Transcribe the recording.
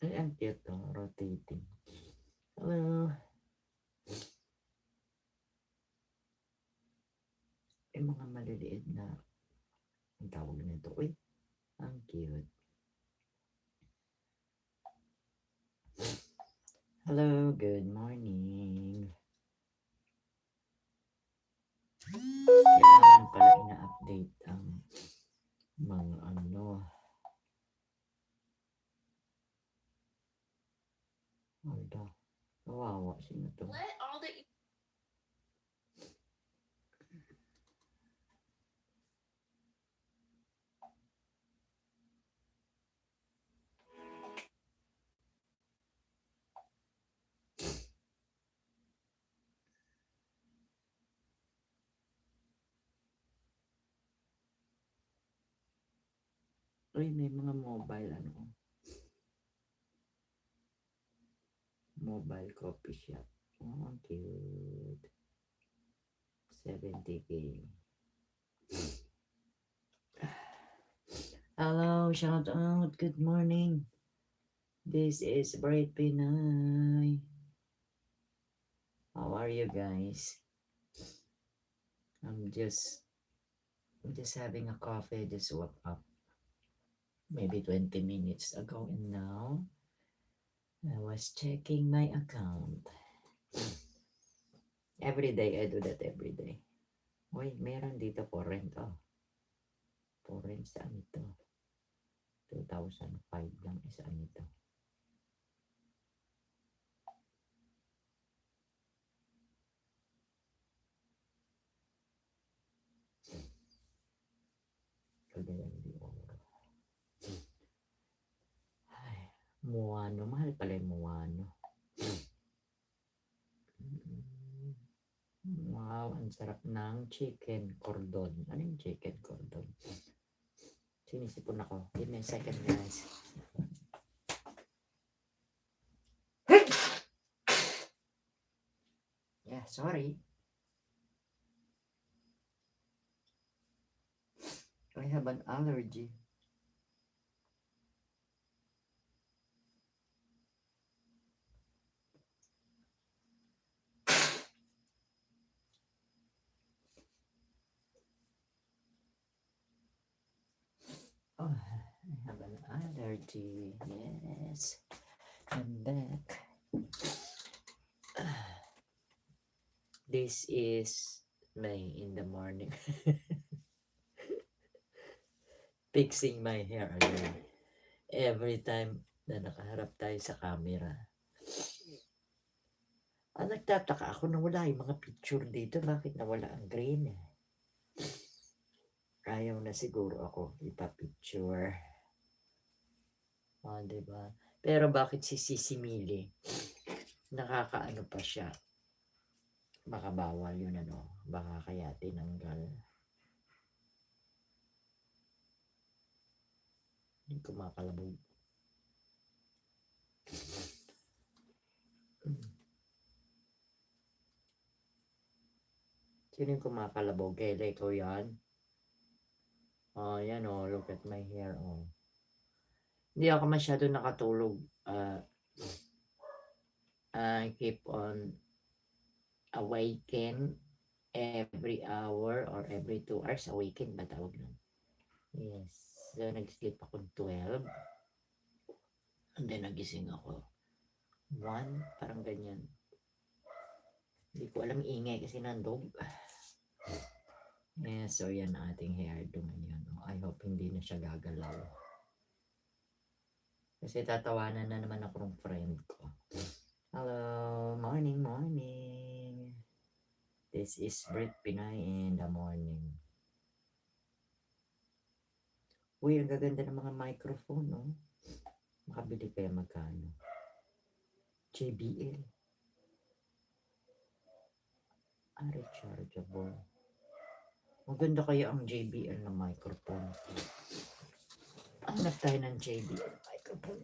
Ay, ang cute to, rotating. Hello. Yung mga maliliit na, ang tawag nito. Uy, ang cute. Hello, good morning. Kailangan pala ina-update ang mga ano. Hold. Kawawa, sino to? Let all the Uy, may mga mobile ano. Mobile coffee shop. Oh, ang cute. 70K. Hello, shout out. Good morning. This is Bright Pinay. How are you guys? I'm just having a coffee. Just woke up maybe 20 minutes ago, and now I was checking my account. Every day I do that every day. Uy, meron dito for rent. Oh. For rent, saan ito? 2005 lang. Saan ito? Cagayan de Oro. Ay, Muano. Mahal pala yung Muano. Wow, ang sarap ng chicken cordon. Ano yung chicken cordon? Sinisipon ako. Give me a second, guys. Yeah, sorry. I have an allergy. Oh, I have an allergy. Yes. I'm back. This is May in the morning. Fixing my hair again. Every time na nakaharap tayo sa camera. Nagtataka ako na wala yung mga picture dito. Bakit nawala ang green? Ayaw na siguro ako ipapicture. Diba? Pero bakit si Sisimili? Nakakaano pa siya. Baka bawal yun ano. Baka kaya tinanggal. Hindi ko makalabog. Sino yung kumakalabog? Kaya ikaw yan? Oh, yan oh. Look at my hair oh. Hindi ako masyado nakatulog. I keep on awaken every hour or every 2 hours. Awaken ba tawag nun? Yes. So, nag-sleep ako 12. And then, nagising ako 1. Parang ganyan. Hindi ko alam ingay kasi nandog. Yeah, so yan ang ating hairdo ngayon. I hope hindi na siya gagalaw. Kasi tatawanan na naman ako ng friend ko. Hello, morning. This is Brit Pinay in the morning. Uy, ang gaganda ng mga microphone, no? Makabili kaya magkano? JBL. Rechargeable. Maganda kaya ang JBL na microphone. Hanap tayo ng JBL microphone.